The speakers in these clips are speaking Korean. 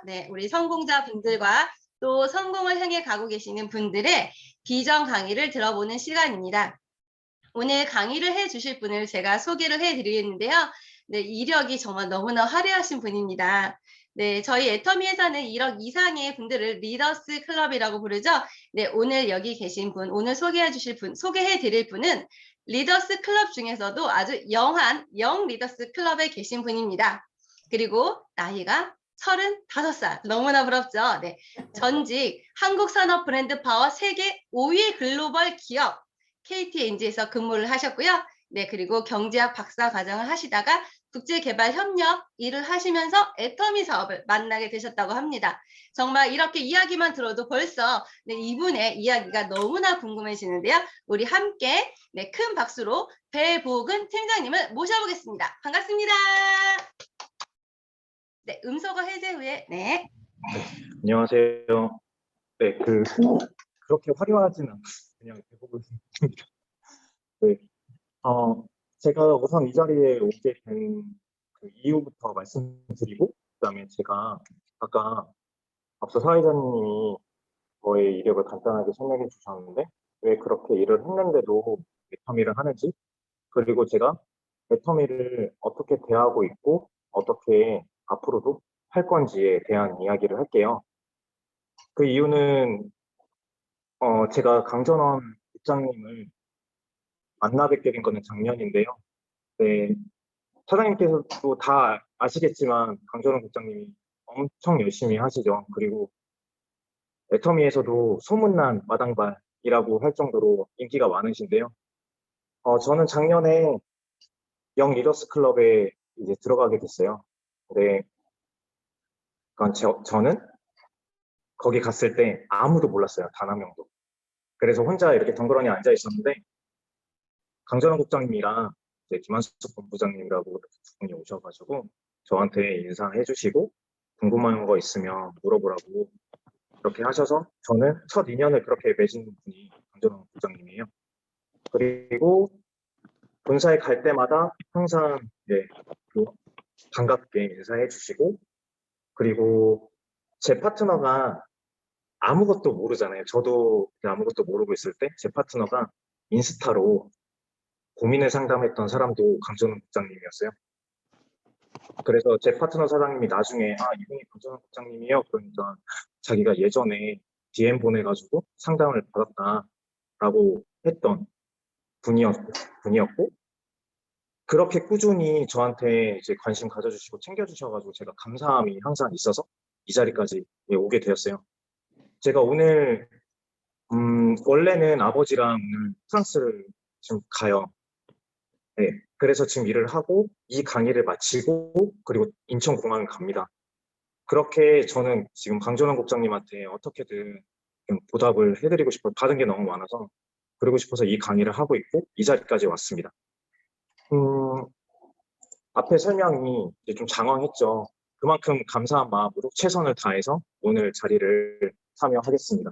네, 우리 성공자 분들과 또 성공을 향해 가고 계시는 분들의 비전 강의를 들어보는 시간입니다. 오늘 강의를 해주실 분을 제가 소개를 해드리겠는데요. 네, 이력이 정말 너무나 화려하신 분입니다. 네, 저희 애터미에서는 1억 이상의 분들을 리더스 클럽이라고 부르죠. 네, 오늘 여기 계신 분, 오늘 소개해드릴 분은 리더스 클럽 중에서도 아주 영 리더스 클럽에 계신 분입니다. 그리고 나이가 35살. 너무나 부럽죠? 네. 전직 한국산업 브랜드 파워 세계 5위 글로벌 기업 KTNG에서 근무를 하셨고요. 네, 그리고 경제학 박사 과정을 하시다가 국제개발협력 일을 하시면서 애터미 사업을 만나게 되셨다고 합니다. 정말 이렇게 이야기만 들어도 벌써 네, 이분의 이야기가 너무나 궁금해지는데요. 우리 함께 네, 큰 박수로 배보근 팀장님을 모셔보겠습니다. 반갑습니다. 네, 음소거 해제 후에 네. 안녕하세요. 네, 그렇게 화려하진 않고 그냥 대부분 네, 제가 우선 이 자리에 오게 된 그 이유부터 말씀드리고, 그다음에 제가 아까 앞서 사회자님이 저의 이력을 간단하게 설명해 주셨는데 왜 그렇게 일을 했는데도 애터미를 하는지, 그리고 제가 애터미를 어떻게 대하고 있고 어떻게 앞으로도 할 건지에 대한 이야기를 할게요. 그 이유는 제가 강전원 국장님을 만나 뵙게 된 거는 작년인데요. 네, 사장님께서도 다 아시겠지만 강전원 국장님이 엄청 열심히 하시죠. 그리고 애터미에서도 소문난 마당발이라고 할 정도로 인기가 많으신데요. 저는 작년에 영 리더스 클럽에 이제 들어가게 됐어요. 네, 그러니까 저는 거기 갔을 때 아무도 몰랐어요. 단 한 명도. 그래서 혼자 이렇게 덩그러니 앉아 있었는데 강전원 국장님이랑 이제 김한숙 본부장님이라고 두 분이 오셔가지고 저한테 인사해 주시고 궁금한 거 있으면 물어보라고 그렇게 하셔서 저는 첫 인연을 그렇게 맺은 분이 강전원 국장님이에요. 그리고 본사에 갈 때마다 항상 이제 반갑게 인사해 주시고, 그리고 제 파트너가 아무것도 모르잖아요. 저도 아무것도 모르고 있을 때 제 파트너가 인스타로 고민을 상담했던 사람도 강전원 국장님이었어요. 그래서 제 파트너 사장님이 나중에 이분이 강전원 국장님이요? 그러니까 자기가 예전에 DM 보내가지고 상담을 받았다라고 했던 분이었고, 그렇게 꾸준히 저한테 이제 관심 가져주시고 챙겨주셔가지고 제가 감사함이 항상 있어서 이 자리까지 오게 되었어요. 제가 오늘 원래는 아버지랑 오늘 프랑스를 지금 가요. 네, 그래서 지금 일을 하고 이 강의를 마치고 그리고 인천공항을 갑니다. 그렇게 저는 지금 강전원 국장님한테 어떻게든 좀 보답을 해드리고 싶어, 받은 게 너무 많아서 그러고 싶어서 이 강의를 하고 있고 이 자리까지 왔습니다. 앞에 설명이 이제 좀 장황했죠. 그만큼 감사한 마음으로 최선을 다해서 오늘 자리를 참여하겠습니다.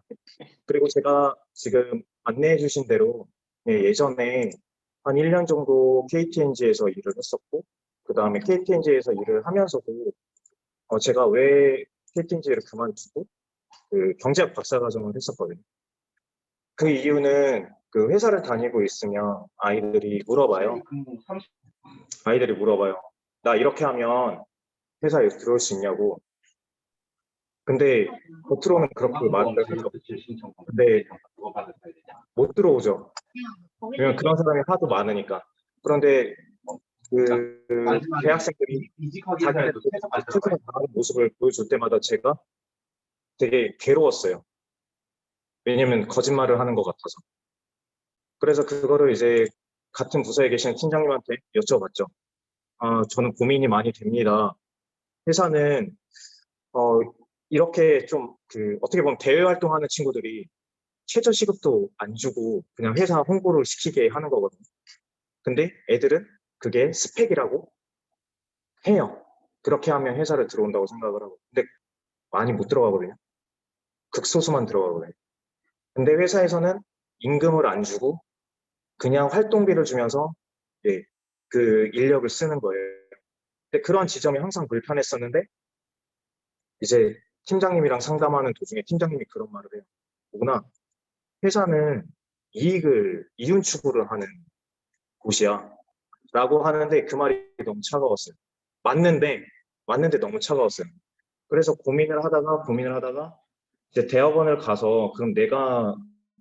그리고 제가 지금 안내해 주신 대로 예전에 한 1년 정도 KTNG에서 일을 했었고, 그 다음에 KTNG에서 일을 하면서도 제가 왜 KTNG를 그만두고 그 경제학 박사과정을 했었거든요. 그 이유는 그 회사를 다니고 있으면 아이들이 물어봐요. 나 이렇게 하면 회사에 들어올 수 있냐고. 근데 겉으로는 그렇게 말을 하죠. 근데 못 들어오죠. 왜냐면 그런 사람이 하도 많으니까. 그런데 그 대학생들이 자기네들 최선을 다하는 모습을 보여줄 때마다 제가 되게 괴로웠어요. 왜냐면 거짓말을 하는 것 같아서. 그래서 그거를 이제 같은 부서에 계시는 팀장님한테 여쭤봤죠. 저는 고민이 많이 됩니다. 회사는 이렇게 좀 어떻게 보면 대외 활동하는 친구들이 최저 시급도 안 주고 그냥 회사 홍보를 시키게 하는 거거든요. 근데 애들은 그게 스펙이라고 해요. 그렇게 하면 회사를 들어온다고 생각을 하고. 근데 많이 못 들어가거든요. 극소수만 들어가거든요. 근데 회사에서는 임금을 안 주고 그냥 활동비를 주면서 그 인력을 쓰는 거예요. 근데 그런 지점이 항상 불편했었는데 이제 팀장님이랑 상담하는 도중에 팀장님이 그런 말을 해요. 오구나, 회사는 이윤 추구를 하는 곳이야. 라고 하는데 그 말이 너무 차가웠어요. 맞는데, 맞는데 너무 차가웠어요. 그래서 고민을 하다가 이제 대학원을 가서 그럼 내가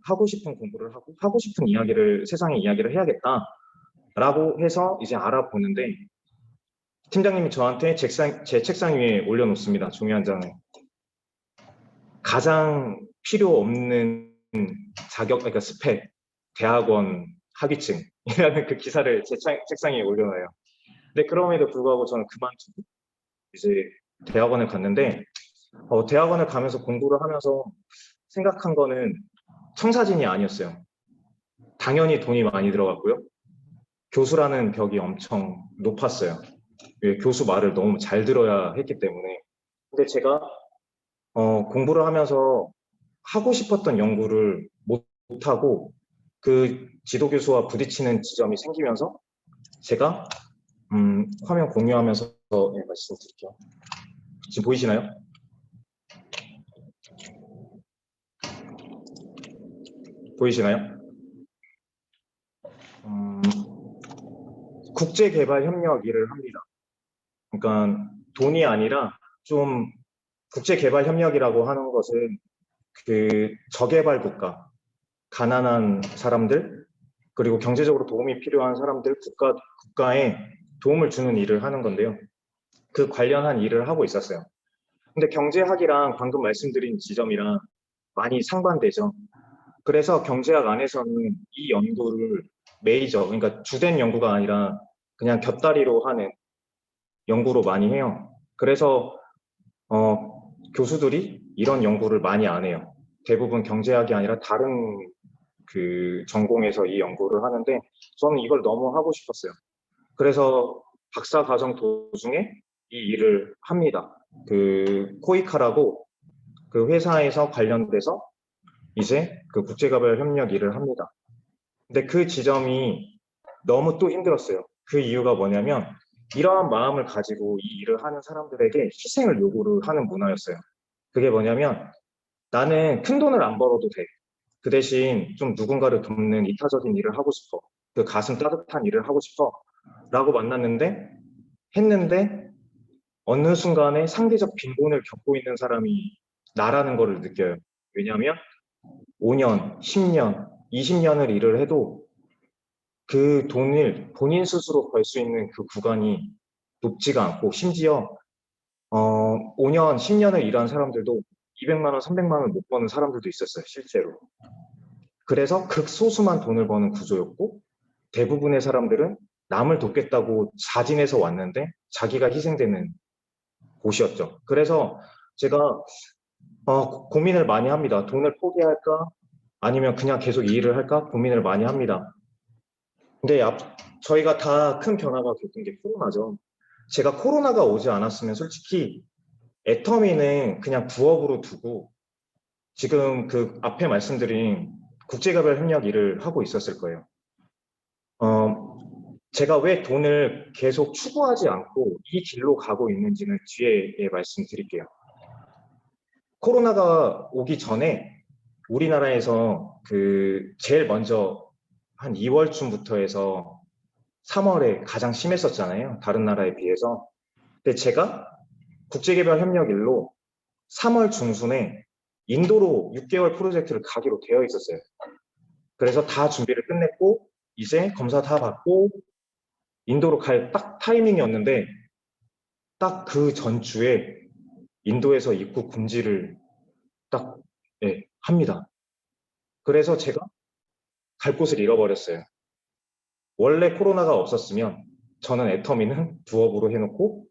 하고 싶은 공부를 하고 하고 싶은 이야기를, 세상의 이야기를 해야겠다라고 해서 이제 알아보는데 팀장님이 저한테 제 책상 위에 올려놓습니다. 종이 한 장을. 가장 필요 없는 그러니까 스펙, 대학원 학위증이라는 그 기사를 제 책상 위에 올려놔요. 근데 그럼에도 불구하고 저는 그만두고 이제 대학원을 갔는데 대학원을 가면서 공부를 하면서 생각한 거는 청사진이 아니었어요. 당연히 돈이 많이 들어갔고요. 교수라는 벽이 엄청 높았어요. 교수 말을 너무 잘 들어야 했기 때문에. 근데 제가 공부를 하면서 하고 싶었던 연구를 못하고 그 지도교수와 부딪히는 지점이 생기면서 제가 화면 공유하면서 말씀드릴게요. 지금 보이시나요? 보이시나요? 국제개발협력 일을 합니다. 그러니까 돈이 아니라 좀 국제개발협력이라고 하는 것은 그 저개발 국가, 가난한 사람들, 그리고 경제적으로 도움이 필요한 사람들, 국가에 도움을 주는 일을 하는 건데요. 그 관련한 일을 하고 있었어요. 근데 경제학이랑 방금 말씀드린 지점이랑 많이 상반되죠. 그래서 경제학 안에서는 이 연구를 메이저, 그러니까 주된 연구가 아니라 그냥 곁다리로 하는 연구로 많이 해요. 그래서 교수들이 이런 연구를 많이 안 해요. 대부분 경제학이 아니라 다른 그 전공에서 이 연구를 하는데 저는 이걸 너무 하고 싶었어요. 그래서 박사 과정 도중에 이 일을 합니다. 그 코이카라고 그 회사에서 관련돼서 이제 그 국제개발 협력 일을 합니다. 근데 그 지점이 너무 또 힘들었어요. 그 이유가 뭐냐면 이러한 마음을 가지고 이 일을 하는 사람들에게 희생을 요구를 하는 문화였어요. 그게 뭐냐면 나는 큰 돈을 안 벌어도 돼. 그 대신 좀 누군가를 돕는 이타적인 일을 하고 싶어. 그 가슴 따뜻한 일을 하고 싶어. 라고 했는데 어느 순간에 상대적 빈곤을 겪고 있는 사람이 나라는 거를 느껴요. 왜냐하면 5년, 10년, 20년을 일을 해도 그 돈을 본인 스스로 벌 수 있는 그 구간이 높지가 않고 심지어 5년, 10년을 일한 사람들도 200만 원, 300만 원 못 버는 사람들도 있었어요, 실제로. 그래서 극소수만 돈을 버는 구조였고 대부분의 사람들은 남을 돕겠다고 자진해서 왔는데 자기가 희생되는 곳이었죠. 그래서 제가 고민을 많이 합니다. 돈을 포기할까? 아니면 그냥 계속 이 일을 할까? 고민을 많이 합니다. 근데 저희가 다 큰 변화가 겪은 게 코로나죠. 제가 코로나가 오지 않았으면 솔직히 애터미는 그냥 부업으로 두고 지금 그 앞에 말씀드린 국제개발 협력 일을 하고 있었을 거예요. 제가 왜 돈을 계속 추구하지 않고 이 길로 가고 있는지는 뒤에 말씀드릴게요. 코로나가 오기 전에 우리나라에서 그 제일 먼저 한 2월쯤부터 해서 3월에 가장 심했었잖아요. 다른 나라에 비해서. 근데 제가 국제개발협력일로 3월 중순에 인도로 6개월 프로젝트를 가기로 되어 있었어요. 그래서 다 준비를 끝냈고 이제 검사 다 받고 인도로 갈 딱 타이밍이었는데 딱 그 전주에 인도에서 입국 금지를 딱 합니다. 그래서 제가 갈 곳을 잃어버렸어요. 원래 코로나가 없었으면 저는 애터미는 부업으로 해놓고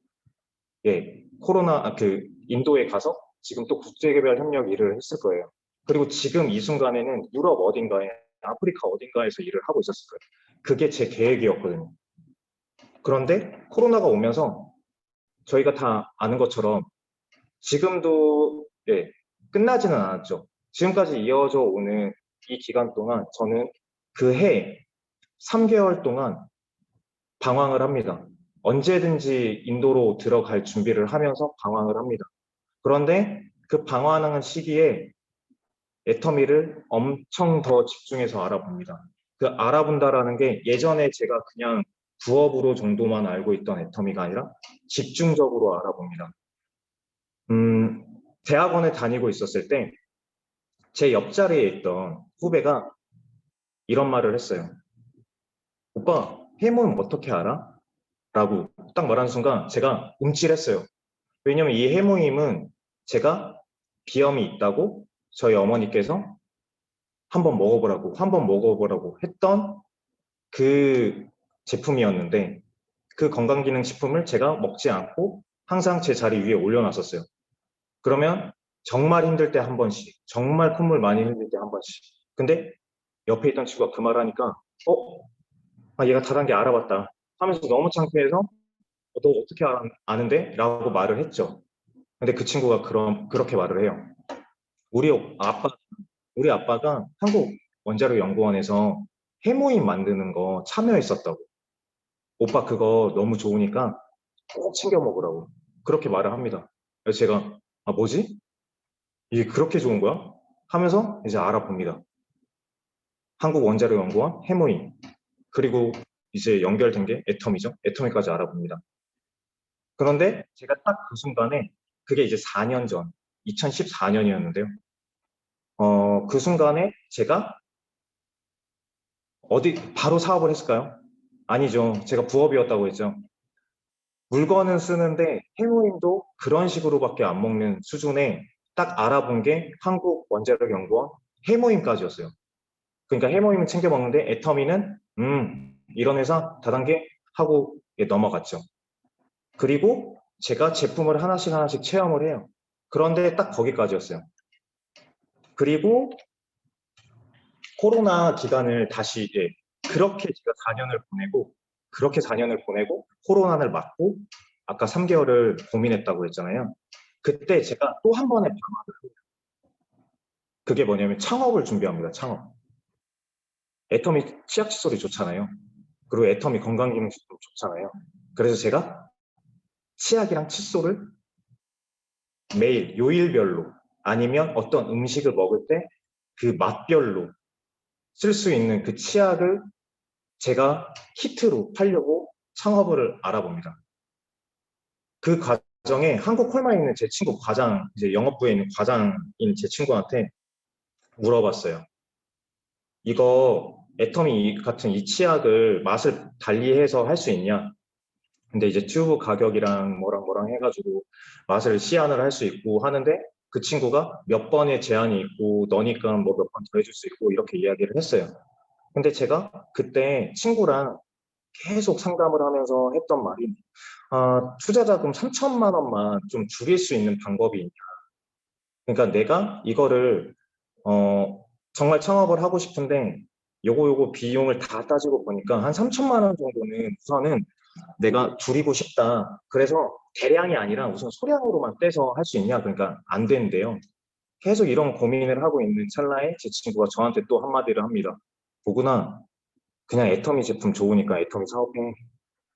그 인도에 가서 지금 또 국제개발 협력 일을 했을 거예요. 그리고 지금 이 순간에는 유럽 어딘가에, 아프리카 어딘가에서 일을 하고 있었을 거예요. 그게 제 계획이었거든요. 그런데 코로나가 오면서 저희가 다 아는 것처럼 지금도 끝나지는 않았죠. 지금까지 이어져 오는 이 기간 동안 저는 그 해 3개월 동안 방황을 합니다. 언제든지 인도로 들어갈 준비를 하면서 방황을 합니다. 그런데 그 방황하는 시기에 애터미를 엄청 더 집중해서 알아봅니다. 그 알아본다라는 게 예전에 제가 그냥 부업으로 정도만 알고 있던 애터미가 아니라 집중적으로 알아봅니다. 대학원에 다니고 있었을 때 제 옆자리에 있던 후배가 이런 말을 했어요. 오빠, 해모임 어떻게 알아? 라고 딱 말하는 순간 제가 움찔했어요. 왜냐면 이 해모임은 제가 비염이 있다고 저희 어머니께서 한번 먹어보라고 했던 그 제품이었는데 그 건강기능식품을 제가 먹지 않고 항상 제 자리 위에 올려놨었어요. 그러면 정말 힘들 때 한 번씩, 정말 콧물 많이 흘릴 때 한 번씩. 근데 옆에 있던 친구가 그 말하니까 얘가 다단계 알아봤다 하면서 너무 창피해서 너 어떻게 아는데? 라고 말을 했죠. 근데 그 친구가 그렇게 말을 해요. 우리 아빠, 우리 아빠가 한국 원자력 연구원에서 해모임 만드는 거 참여했었다고. 오빠 그거 너무 좋으니까 꼭 챙겨 먹으라고. 그렇게 말을 합니다. 그래서 제가, 뭐지? 이게 그렇게 좋은 거야? 하면서 이제 알아봅니다. 한국 원자력 연구원 해모임. 그리고 이제 연결된 게 애터미죠. 애터미까지 알아봅니다. 그런데 제가 딱 그 순간에 그게 이제 4년 전, 2014년이었는데요. 그 순간에 제가 바로 사업을 했을까요? 아니죠. 제가 부업이었다고 했죠. 물건은 쓰는데 해모임도 그런 식으로밖에 안 먹는 수준에 딱 알아본 게 한국원자력연구원 해모임까지였어요. 그러니까 해모임은 챙겨 먹는데 애터미는 이런 회사 다단계 하고 넘어갔죠. 그리고 제가 제품을 하나씩 체험을 해요. 그런데 딱 거기까지였어요. 그리고 코로나 기간을 다시 그렇게 제가 4년을 보내고 코로나를 맞고 아까 3개월을 고민했다고 했잖아요. 그때 제가 또 한 번의 방황을 해요. 그게 뭐냐면 창업을 준비합니다. 창업. 애터미 치약 칫솔이 좋잖아요. 그리고 애터미 건강기능식품 좋잖아요. 그래서 제가 치약이랑 칫솔을 매일 요일별로 아니면 어떤 음식을 먹을 때 그 맛별로 쓸 수 있는 그 치약을 제가 키트로 팔려고 창업을 알아봅니다. 그 과정에 한국 콜마에 있는 제 친구 과장, 이제 영업부에 있는 과장인 제 친구한테 물어봤어요. 이거 애터미 같은 이 치약을 맛을 달리해서 할 수 있냐? 근데 이제 튜브 가격이랑 뭐랑 해가지고 맛을 시안을 할 수 있고 하는데 그 친구가 몇 번의 제한이 있고 너니까 뭐 몇 번 더 해줄 수 있고 이렇게 이야기를 했어요. 근데 제가 그때 친구랑 계속 상담을 하면서 했던 말이 투자 자금 3천만 원만 좀 줄일 수 있는 방법이 있냐. 그러니까 내가 이거를 정말 창업을 하고 싶은데 요거 비용을 다 따지고 보니까 한 3천만 원 정도는 우선은 내가 줄이고 싶다. 그래서 대량이 아니라 우선 소량으로만 떼서 할 수 있냐. 그러니까 안 된대요. 계속 이런 고민을 하고 있는 찰나에 제 친구가 저한테 또 한마디를 합니다. 보구나. 그냥 애터미 제품 좋으니까 애터미 사업해.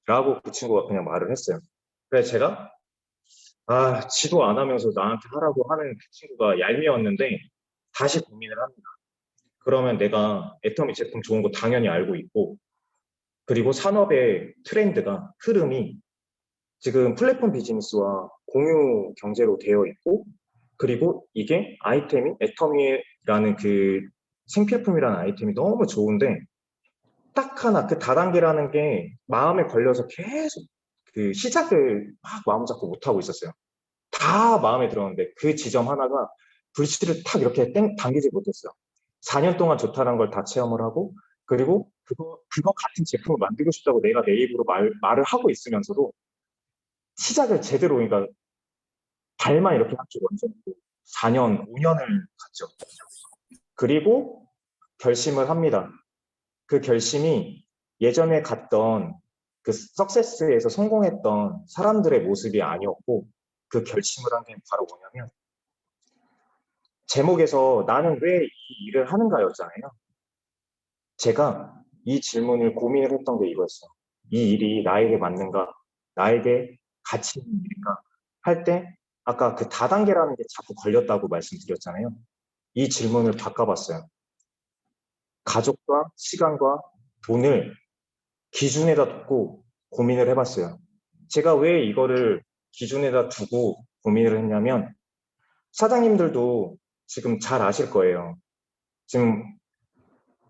라고 그 친구가 그냥 말을 했어요. 그래서 제가 지도 안 하면서 나한테 하라고 하는 그 친구가 얄미웠는데 다시 고민을 합니다. 그러면 내가 애터미 제품 좋은 거 당연히 알고 있고 그리고 산업의 트렌드가 흐름이 지금 플랫폼 비즈니스와 공유 경제로 되어 있고 그리고 이게 아이템이 애터미라는 그 생필품이라는 아이템이 너무 좋은데 딱 하나 그 다단계라는 게 마음에 걸려서 계속 그 시작을 막 마음 잡고 못하고 있었어요. 다 마음에 들었는데 그 지점 하나가 불씨를 탁 이렇게 당기지 못했어요. 4년 동안 좋다는 걸 다 체험을 하고 그리고 그거 같은 제품을 만들고 싶다고 내가 내 입으로 말을 하고 있으면서도 시작을 제대로 그러니까 발만 이렇게 한쪽 얹어놓고 4년, 5년을 갔죠. 그리고 결심을 합니다. 그 결심이 예전에 갔던 그 석세스에서 성공했던 사람들의 모습이 아니었고 그 결심을 한 게 바로 뭐냐면 제목에서 나는 왜 이 일을 하는가였잖아요. 제가 이 질문을 고민을 했던 게 이거였어요. 이 일이 나에게 맞는가? 나에게 가치 있는 일인가? 할 때 아까 그 다단계라는 게 자꾸 걸렸다고 말씀드렸잖아요. 이 질문을 바꿔봤어요. 가족과 시간과 돈을 기준에다 두고 고민을 해봤어요. 제가 왜 이거를 기준에다 두고 고민을 했냐면 사장님들도 지금 잘 아실 거예요. 지금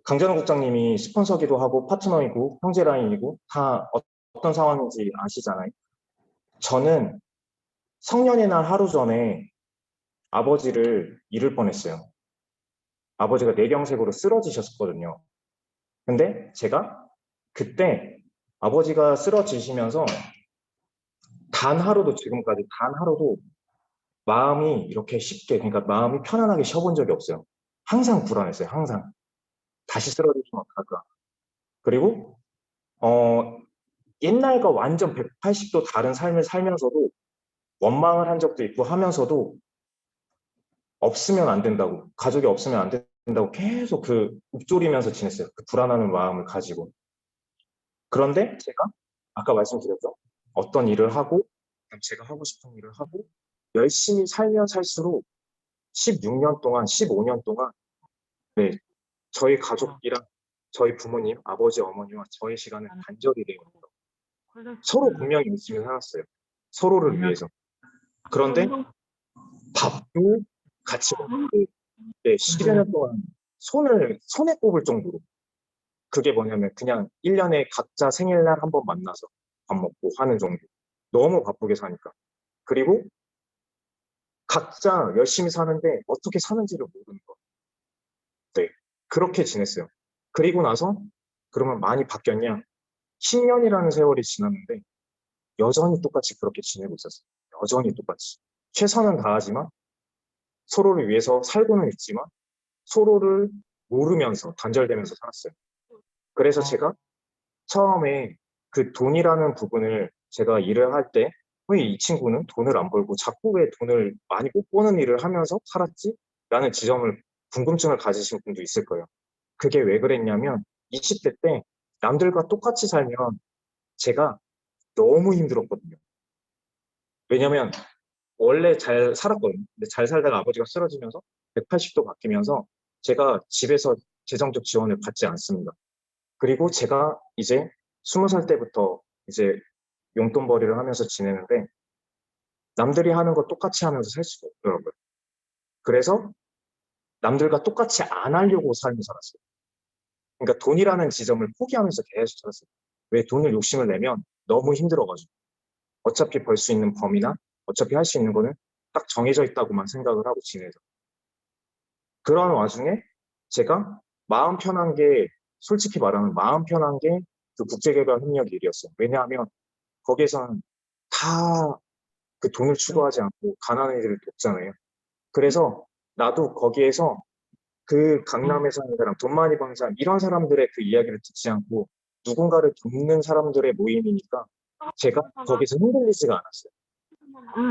강전호 국장님이 스폰서기도 하고 파트너이고 형제 라인이고 다 어떤 상황인지 아시잖아요. 저는 성년의 날 하루 전에 아버지를 잃을 뻔했어요. 아버지가 뇌경색으로 쓰러지셨거든요. 근데 제가 그때 아버지가 쓰러지시면서 단 하루도 지금까지 단 하루도 마음이 이렇게 쉽게 그러니까 마음이 편안하게 쉬어본 적이 없어요. 항상 불안했어요. 항상. 다시 쓰러지시면 어떡할까. 그리고 옛날과 완전 180도 다른 삶을 살면서도 원망을 한 적도 있고 하면서도 없으면 안 된다고 가족이 없으면 안 된다고 계속 그 읊조리면서 지냈어요. 그 불안하는 마음을 가지고. 그런데 제가 아까 말씀드렸죠. 어떤 일을 하고 제가 하고 싶은 일을 하고 열심히 살면 살수록 16년 동안 15년 동안 네, 저희 가족이랑 저희 부모님, 아버지, 어머니와 저의 시간은 단절이 되어 있어요. 서로 분명히 열심히 살았어요. 서로를 위해서. 그런데 밥도 같이 먹고 10여 년 동안 손에 꼽을 정도로 그게 뭐냐면 그냥 1년에 각자 생일날 한번 만나서 밥 먹고 하는 정도. 너무 바쁘게 사니까. 그리고 각자 열심히 사는데 어떻게 사는지를 모르는 거. 네. 그렇게 지냈어요. 그리고 나서 그러면 많이 바뀌었냐? 10년이라는 세월이 지났는데 여전히 똑같이 그렇게 지내고 있었어요. 여전히 똑같이. 최선은 다하지만 서로를 위해서 살고는 있지만 서로를 모르면서 단절되면서 살았어요. 그래서 제가 처음에 그 돈이라는 부분을 제가 일을 할 때 왜 이 친구는 돈을 안 벌고 자꾸 왜 돈을 많이 못 버는 일을 하면서 살았지? 라는 지점을 궁금증을 가지신 분도 있을 거예요. 그게 왜 그랬냐면 20대 때 남들과 똑같이 살면 제가 너무 힘들었거든요. 왜냐면 원래 잘 살았거든요. 근데 잘 살다가 아버지가 쓰러지면서 180도 바뀌면서 제가 집에서 재정적 지원을 받지 않습니다. 그리고 제가 이제 20살 때부터 이제 용돈벌이를 하면서 지내는데 남들이 하는 거 똑같이 하면서 살 수가 없더라고요. 그래서 남들과 똑같이 안 하려고 삶을 살았어요. 그러니까 돈이라는 지점을 포기하면서 계속 살았어요. 왜 돈을 욕심을 내면 너무 힘들어가지고. 어차피 벌 수 있는 범위나 어차피 할 수 있는 거는 딱 정해져 있다고만 생각을 하고 지내죠. 그런 와중에 제가 마음 편한 게 솔직히 말하면 마음 편한 게 그 국제개발협력 일이었어요. 왜냐하면 거기에서는 다 그 돈을 추구하지 않고 가난한 애들을 돕잖아요. 그래서 나도 거기에서 그 강남에 사는 사람, 돈 많이 버는 사람 이런 사람들의 그 이야기를 듣지 않고 누군가를 돕는 사람들의 모임이니까 제가 거기서 흔들리지가 않았어요.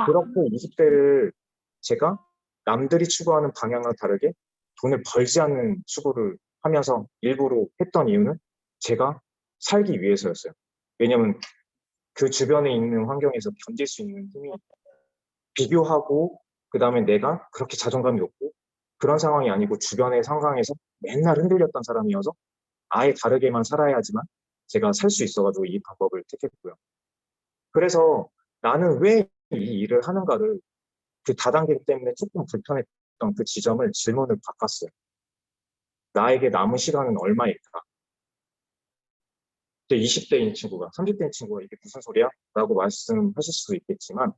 그렇게 20대를 제가 남들이 추구하는 방향과 다르게 돈을 벌지 않는 추구를 하면서 일부러 했던 이유는 제가 살기 위해서였어요. 왜냐면 그 주변에 있는 환경에서 견딜 수 있는 힘이 비교하고 그다음에 내가 그렇게 자존감이 높고 그런 상황이 아니고 주변의 상황에서 맨날 흔들렸던 사람이어서 아예 다르게만 살아야 하지만 제가 살 수 있어가지고 이 방법을 택했고요. 그래서 나는 왜 이 일을 하는가를 그 다단계 때문에 조금 불편했던 그 지점을 질문을 바꿨어요. 나에게 남은 시간은 얼마일까? 근데 20대인 친구가, 30대인 친구가 이게 무슨 소리야? 라고 말씀하실 수도 있겠지만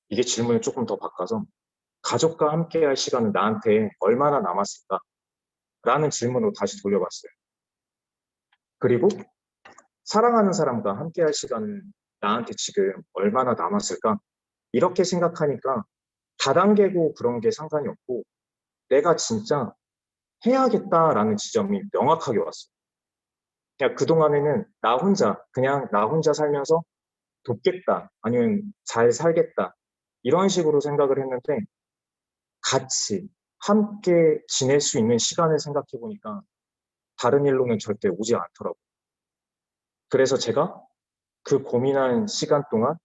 이게 질문을 조금 더 바꿔서 가족과 함께 할 시간은 나한테 얼마나 남았을까? 라는 질문으로 다시 돌려봤어요. 그리고 사랑하는 사람과 함께 할 시간은 나한테 지금 얼마나 남았을까? 이렇게 생각하니까 다단계고 그런 게 상관이 없고 내가 진짜 해야겠다라는 지점이 명확하게 왔어요. 그냥 그동안에는 그냥 나 혼자 살면서 돕겠다, 아니면 잘 살겠다, 이런 식으로 생각을 했는데 같이 함께 지낼 수 있는 시간을 생각해 보니까 다른 일로는 절대 오지 않더라고요. 그래서 제가 그 고민한 시간 동안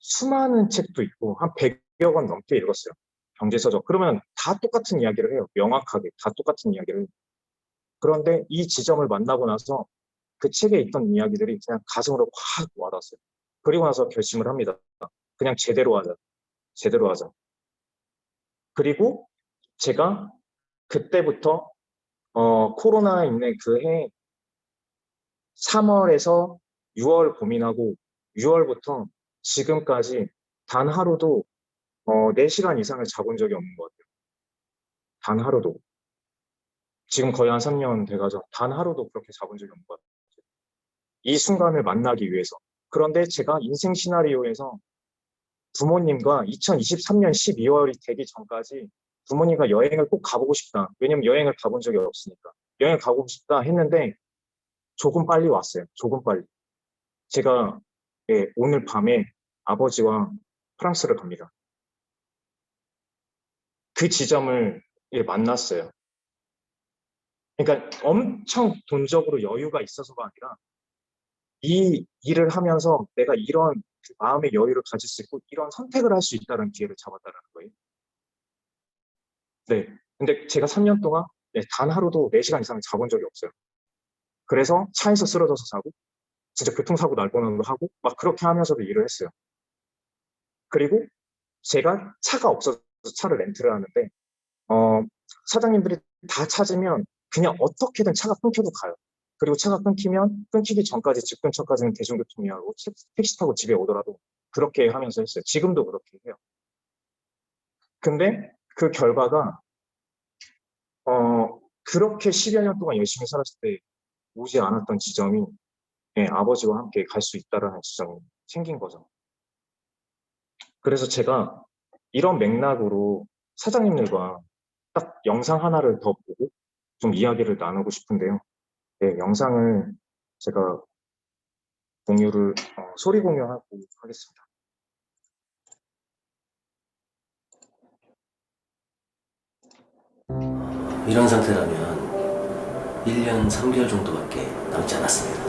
수많은 책도 있고 한 100여 권 넘게 읽었어요. 경제서적. 그러면 다 똑같은 이야기를 해요. 명확하게 다 똑같은 이야기를 해요. 그런데 이 지점을 만나고 나서 그 책에 있던 이야기들이 그냥 가슴으로 확 와닿았어요. 그리고 나서 결심을 합니다. 그냥 제대로 하자. 제대로 하자. 그리고 제가 그때부터 코로나 있는 그 해 3월에서 6월 고민하고 6월부터 지금까지 단 하루도 4시간 이상을 자본 적이 없는 것 같아요. 단 하루도. 지금 거의 한 3년 돼가지고 단 하루도 그렇게 자본 적이 없는 것 같아요. 이 순간을 만나기 위해서. 그런데 제가 인생 시나리오에서 부모님과 2023년 12월이 되기 전까지 부모님과 여행을 꼭 가보고 싶다. 왜냐면 여행을 가본 적이 없으니까. 여행 가고 싶다 했는데 조금 빨리 왔어요. 조금 빨리. 제가 오늘 밤에 아버지와 프랑스를 갑니다. 그 지점을 만났어요. 그러니까 엄청 돈적으로 여유가 있어서가 아니라 이 일을 하면서 내가 이런 그 마음의 여유를 가질 수 있고 이런 선택을 할 수 있다는 기회를 잡았다는 거예요. 네. 근데 제가 3년 동안 단 하루도 4시간 이상 자본 적이 없어요. 그래서 차에서 쓰러져서 자고 진짜 교통사고 날 뻔하기도 하고 막 그렇게 하면서도 일을 했어요. 그리고 제가 차가 없어서 차를 렌트를 하는데 사장님들이 다 찾으면 그냥 어떻게든 차가 끊겨도 가요. 그리고 차가 끊기면 끊기기 전까지 집 근처까지는 대중교통 이용하고 택시 타고 집에 오더라도 그렇게 하면서 했어요. 지금도 그렇게 해요. 근데 그 결과가 그렇게 10여 년 동안 열심히 살았을 때 오지 않았던 지점이 아버지와 함께 갈 수 있다라는 지점이 생긴 거죠. 그래서 제가 이런 맥락으로 사장님들과 딱 영상 하나를 더 보고 좀 이야기를 나누고 싶은데요. 네, 영상을 제가 소리 공유하고 하겠습니다. 이런 상태라면 1년 3개월 정도밖에 남지 않았습니다.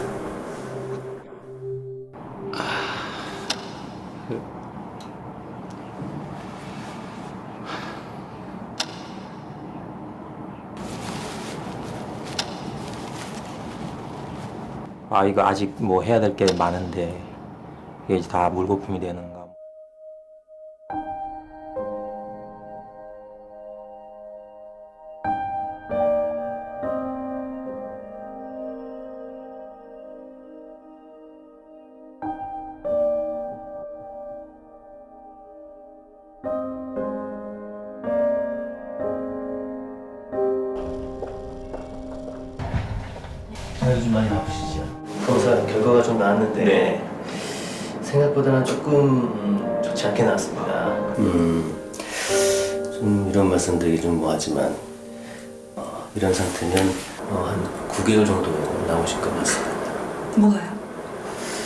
이거 아직 뭐 해야 될 게 많은데 이게 이제 다 물거품이 되는가. 요즘 많이 바쁘시죠? 검사 결과가 좀 나왔는데 생각보다는 조금 좋지 않게 나왔습니다. 좀 이런 말씀드리기 좀 뭐하지만 이런 상태면 한 9개월 정도 남으실 것 같습니다. 뭐가요?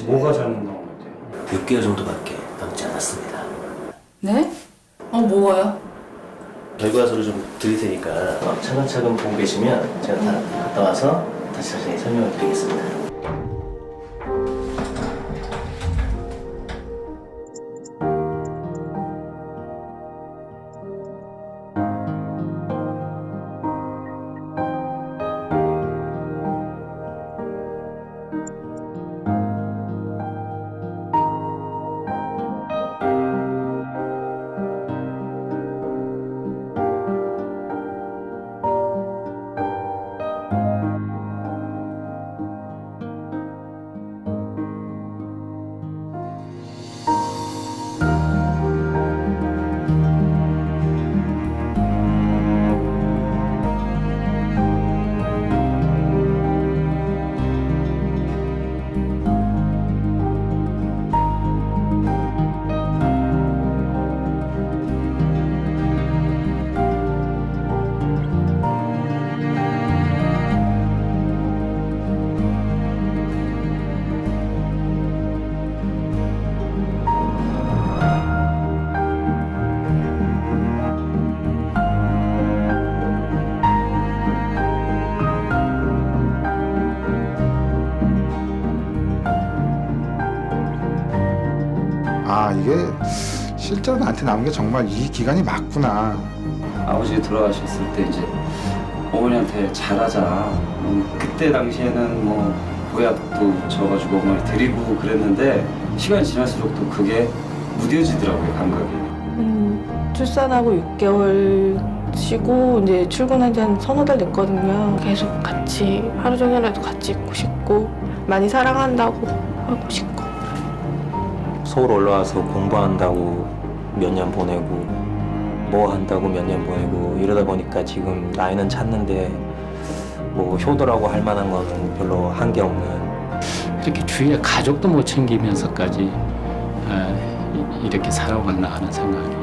뭐가 잘못 나온 것 같아요? 6개월 정도밖에 남지 않았습니다. 네? 뭐가요? 결과서를 좀 드릴 테니까 차근차근 보고 계시면 제가 다 갔다 와서 다시 자세히 설명을 드리겠습니다. 실제로 나한테 남은 게 정말 이 기간이 맞구나. 아버지가 돌아가셨을 때 이제 어머니한테 잘하자. 그때 당시에는 뭐 보약도 줘가지고 어머니 드리고 그랬는데 시간이 지날수록 또 그게 무뎌지더라고요, 감각이. 출산하고 6개월 쉬고 이제 출근한 지 한 서너 달 됐거든요. 계속 같이 하루 종일라도 같이 있고 싶고 많이 사랑한다고 하고 싶고. 서울 올라와서 공부한다고 몇 년 보내고 뭐 한다고 몇 년 보내고 이러다 보니까 지금 나이는 찼는데 뭐 효도라고 할 만한 거는 별로 한 게 없는. 이렇게 주위에 가족도 못 챙기면서까지 이렇게 살아왔나 하는 생각이.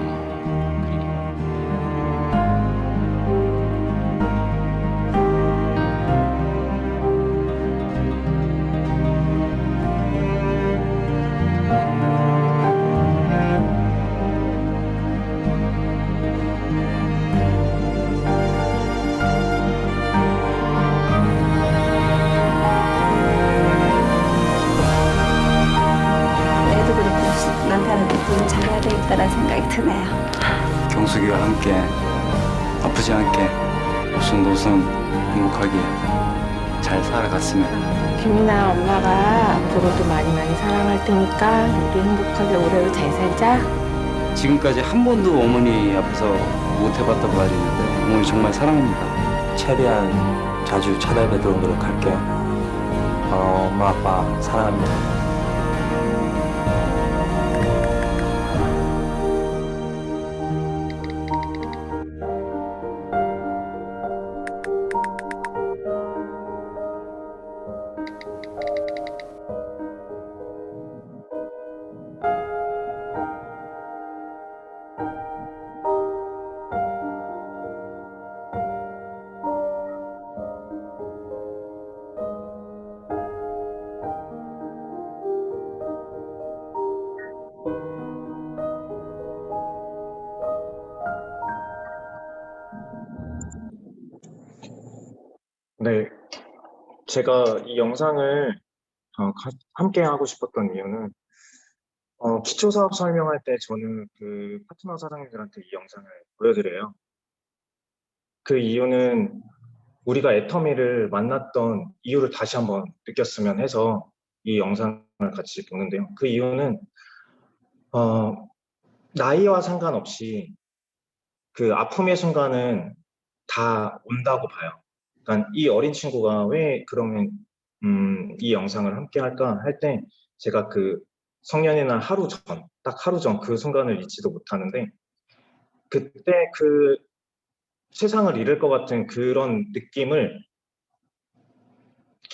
애도 그렇고 남편한테 좀 잘해야 되겠다라는 생각이 드네요. 경숙이와 함께 아프지 않게 오순도순 행복하게 잘 살아갔으면. 김이나 엄마가 앞으로도 많이 사랑할 테니까 우리 행복하게 오래도 잘 살자. 지금까지 한 번도 어머니 앞에서 못 해봤다고 말이 있는데 어머니 정말 사랑합니다. 최대한 자주 찾아뵙도록 노력할게요. 엄마 아빠 사랑합니다. 네, 제가 이 영상을 함께 하고 싶었던 이유는 기초사업 설명할 때 저는 그 파트너 사장님들한테 이 영상을 보여드려요. 그 이유는 우리가 애터미를 만났던 이유를 다시 한번 느꼈으면 해서 이 영상을 같이 보는데요. 그 이유는 나이와 상관없이 그 아픔의 순간은 다 온다고 봐요. 그러니까 이 어린 친구가 왜 그러면 이 영상을 함께 할까 할 때 제가 그 성년의 날 하루 전, 딱 하루 전 그 순간을 잊지도 못하는데 그때 그 세상을 잃을 것 같은 그런 느낌을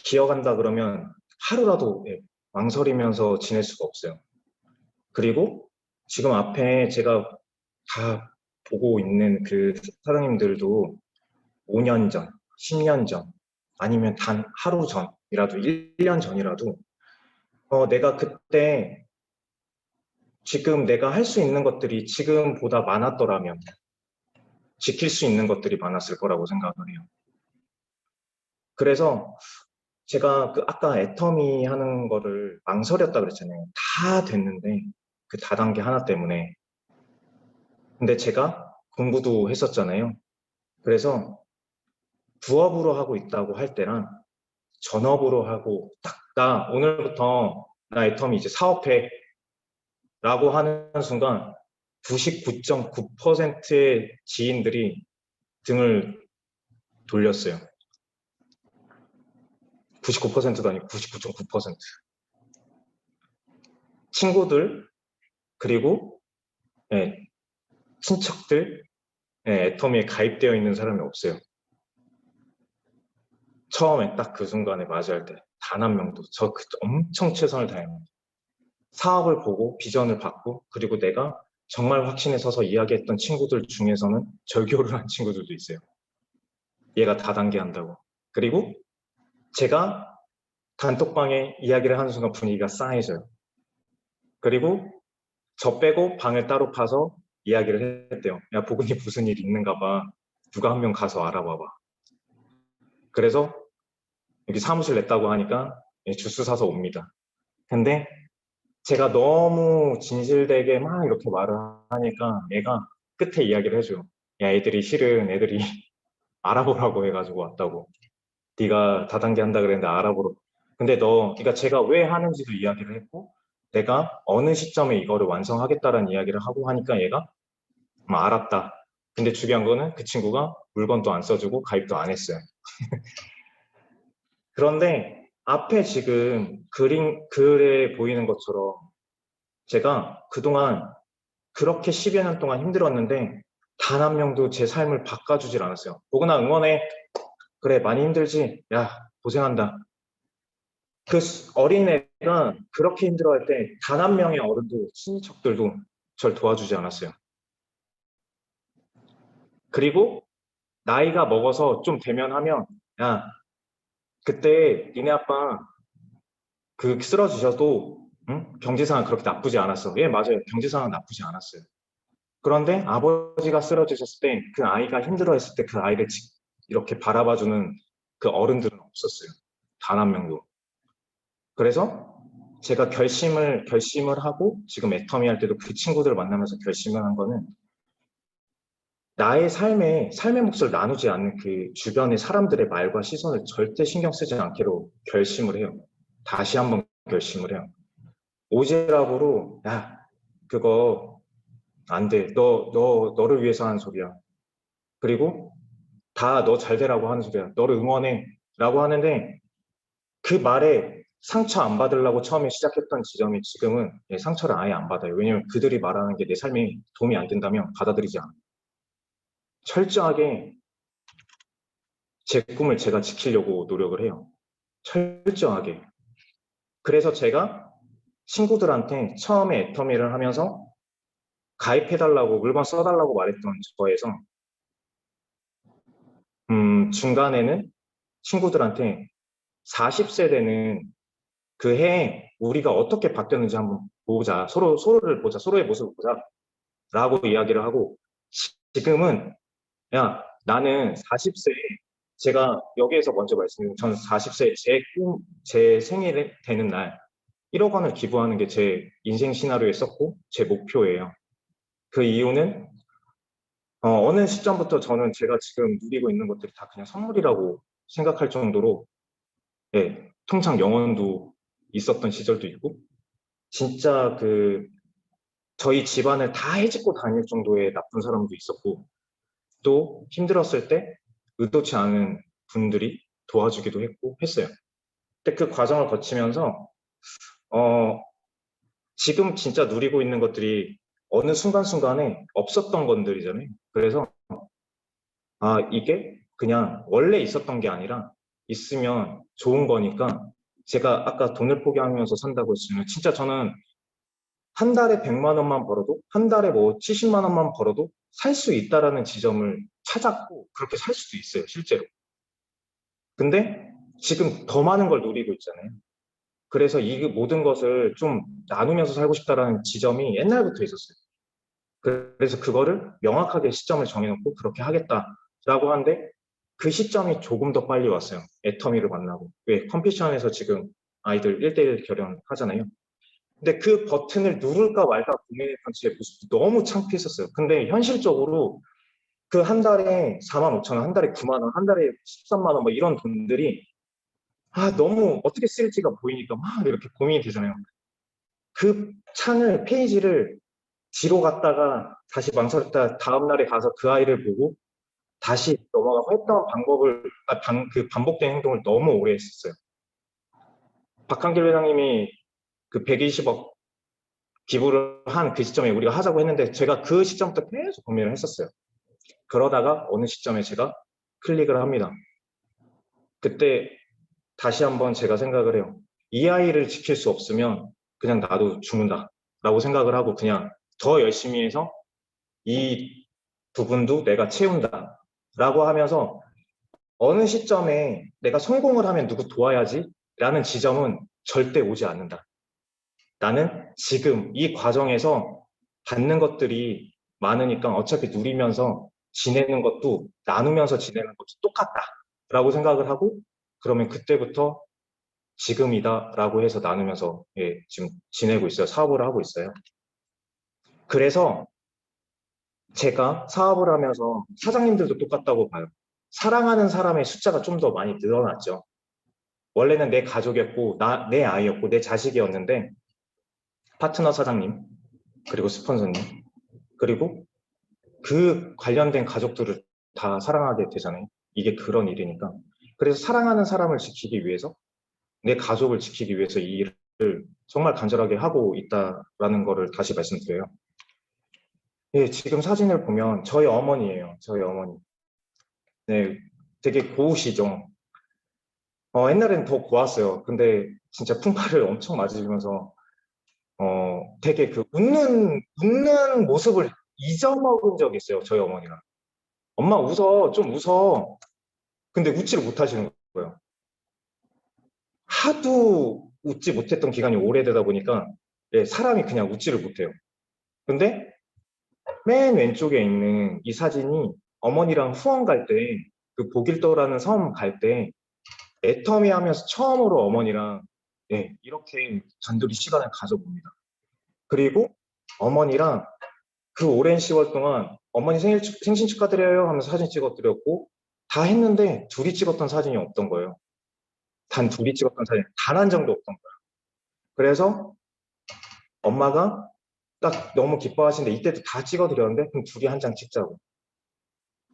기억한다 그러면 하루라도 망설이면서 지낼 수가 없어요. 그리고 지금 앞에 제가 다 보고 있는 그 사장님들도 5년 전, 10년 전, 아니면 단 하루 전이라도 1년 전이라도 내가 그때 지금 내가 할 수 있는 것들이 지금보다 많았더라면 지킬 수 있는 것들이 많았을 거라고 생각을 해요. 그래서 제가 그 아까 애터미 하는 거를 망설였다 그랬잖아요. 다 됐는데 그 다단계 하나 때문에. 근데 제가 공부도 했었잖아요. 그래서 부업으로 하고 있다고 할 때랑 전업으로 하고 딱 나 오늘부터 나 애터미 이제 사업해 라고 하는 순간 99.9%의 지인들이 등을 돌렸어요. 99%도 아니고 99.9%. 친구들 그리고 친척들 애터미에 가입되어 있는 사람이 없어요. 처음에 딱 그 순간에 맞이할 때 단 한 명도. 저 그때 엄청 최선을 다했는데 사업을 보고 비전을 받고 그리고 내가 정말 확신에 서서 이야기했던 친구들 중에서는 절교를 한 친구들도 있어요. 얘가 다단계 한다고. 그리고 제가 단톡방에 이야기를 하는 순간 분위기가 싸해져요. 그리고 저 빼고 방을 따로 파서 이야기를 했대요. 야, 보근이 무슨 일 있는가 봐. 누가 한 명 가서 알아봐봐. 그래서 여기 사무실 냈다고 하니까 주스 사서 옵니다. 근데 제가 너무 진실되게 막 이렇게 말을 하니까 얘가 끝에 이야기를 해줘요. 야, 애들이 실은 애들이 알아보라고 해가지고 왔다고. 네가 다단계 한다 그랬는데 알아보러. 근데 그러니까 제가 왜 하는지도 이야기를 했고, 내가 어느 시점에 이거를 완성하겠다라는 이야기를 하고 하니까 얘가 알았다. 근데 중요한 거는 그 친구가 물건도 안 써주고 가입도 안 했어요. 그런데 앞에 지금 글에 보이는 것처럼 제가 그동안 그렇게 10여 년 동안 힘들었는데 단 한 명도 제 삶을 바꿔주질 않았어요. 보거나 응원해. 그래, 많이 힘들지? 야, 고생한다. 그 어린애가 그렇게 힘들어할 때 단 한 명의 어른도 친인척들도 절 도와주지 않았어요. 그리고 나이가 먹어서 좀 대면하면 야, 그때 니네 아빠 그 쓰러지셔도 응? 경제상은 그렇게 나쁘지 않았어. 예, 맞아요. 경제상은 나쁘지 않았어요. 그런데 아버지가 쓰러지셨을 때 그 아이가 힘들어했을 때 그 아이를 이렇게 바라봐주는 그 어른들은 없었어요. 단 한 명도. 그래서 제가 결심을 하고 지금 애터미 할 때도 그 친구들을 만나면서 결심을 한 거는 나의 삶의 몫을 나누지 않는 그 주변의 사람들의 말과 시선을 절대 신경 쓰지 않기로 결심을 해요. 다시 한번 결심을 해요. 오지랖으로 야, 그거 안 돼. 너를 위해서 하는 소리야. 그리고 다 너 잘 되라고 하는 소리야. 너를 응원해. 라고 하는데 그 말에 상처 안 받으려고 처음에 시작했던 지점이 지금은 상처를 아예 안 받아요. 왜냐면 그들이 말하는 게 내 삶에 도움이 안 된다면 받아들이지 않아요. 철저하게 제 꿈을 제가 지키려고 노력을 해요. 철저하게. 그래서 제가 친구들한테 처음에 애터미를 하면서 가입해달라고 물건 써달라고 말했던 거에서 중간에는 친구들한테 40세대는 그 해에 우리가 어떻게 바뀌었는지 한번 보자. 서로를 보자. 서로의 모습을 보자. 라고 이야기를 하고 지금은 야, 나는 40세에 제가 여기에서 먼저 말씀드린 저는 40세 제 생일이 되는 날 1억 원을 기부하는 게 제 인생 시나리오에 썼고 제 목표예요. 그 이유는 어느 시점부터 저는 제가 지금 누리고 있는 것들이 다 그냥 선물이라고 생각할 정도로 통장 영원도 있었던 시절도 있고 진짜 저희 집안을 다 해집고 다닐 정도의 나쁜 사람도 있었고 또 힘들었을 때 의도치 않은 분들이 도와주기도 했고 했어요. 근데 그 과정을 거치면서 지금 진짜 누리고 있는 것들이 어느 순간순간에 없었던 것들이잖아요. 그래서 이게 그냥 원래 있었던 게 아니라 있으면 좋은 거니까 제가 아까 돈을 포기하면서 산다고 했으면 진짜 저는 한 달에 100만 원만 벌어도 한 달에 뭐 70만 원만 벌어도 살 수 있다라는 지점을 찾았고 그렇게 살 수도 있어요, 실제로. 근데 지금 더 많은 걸 누리고 있잖아요. 그래서 이 모든 것을 좀 나누면서 살고 싶다라는 지점이 옛날부터 있었어요. 그래서 그거를 명확하게 시점을 정해놓고 그렇게 하겠다라고 하는데 그 시점이 조금 더 빨리 왔어요. 애터미를 만나고. 왜? 컴피션에서 지금 아이들 1대1 결연하잖아요. 근데 그 버튼을 누를까 말까 고민했던 제 모습도 너무 창피했었어요. 근데 현실적으로 그 한 달에 45,000원, 한 달에 9만 원, 한 달에 13만 원, 뭐 이런 돈들이 너무 어떻게 쓸지가 보이니까 막 이렇게 고민이 되잖아요. 그 페이지를 뒤로 갔다가 다시 망설였다 다음 날에 가서 그 아이를 보고 다시 넘어가고 했던 그 반복된 행동을 너무 오래 했었어요. 박한길 회장님이 그 120억 기부를 한 그 시점에 우리가 하자고 했는데 제가 그 시점부터 계속 고민을 했었어요. 그러다가 어느 시점에 제가 클릭을 합니다. 그때 다시 한번 제가 생각을 해요. 이 아이를 지킬 수 없으면 그냥 나도 죽는다 라고 생각을 하고 그냥 더 열심히 해서 이 부분도 내가 채운다 라고 하면서 어느 시점에 내가 성공을 하면 누구 도와야지 라는 지점은 절대 오지 않는다. 나는 지금 이 과정에서 받는 것들이 많으니까 어차피 누리면서 지내는 것도 나누면서 지내는 것도 똑같다 라고 생각을 하고 그러면 그때부터 지금이다라고 해서 나누면서 예, 지금 지내고 있어요. 사업을 하고 있어요. 그래서 제가 사업을 하면서 사장님들도 똑같다고 봐요. 사랑하는 사람의 숫자가 좀 더 많이 늘어났죠. 원래는 내 가족이었고, 내 아이였고, 내 자식이었는데, 파트너 사장님, 그리고 스폰서님, 그리고 그 관련된 가족들을 다 사랑하게 되잖아요. 이게 그런 일이니까. 그래서 사랑하는 사람을 지키기 위해서, 내 가족을 지키기 위해서 이 일을 정말 간절하게 하고 있다라는 거를 다시 말씀드려요. 예, 지금 사진을 보면 저희 어머니예요. 저희 어머니. 네, 되게 고우시죠. 옛날엔 더 고왔어요. 근데 진짜 풍파를 엄청 맞으시면서 되게 그 웃는 모습을 잊어먹은 적이 있어요. 저희 어머니가. 엄마 웃어, 좀 웃어. 근데 웃지를 못하시는 거예요. 하도 웃지 못했던 기간이 오래되다 보니까 예, 사람이 그냥 웃지를 못해요. 근데 맨 왼쪽에 있는 이 사진이 어머니랑 후원 갈 때, 그 보길도라는 섬 갈 때 애터미 하면서 처음으로 어머니랑 예, 이렇게 단둘이 시간을 가져봅니다. 그리고 어머니랑 그 오랜 10월 동안 어머니 생신 축하드려요 하면서 사진 찍어드렸고 다 했는데 둘이 찍었던 사진이 없던 거예요. 단 둘이 찍었던 사진 단 한 장도 없던 거예요. 그래서 엄마가 딱 너무 기뻐하시는데 이때도 다 찍어드렸는데 그럼 둘이 한 장 찍자고.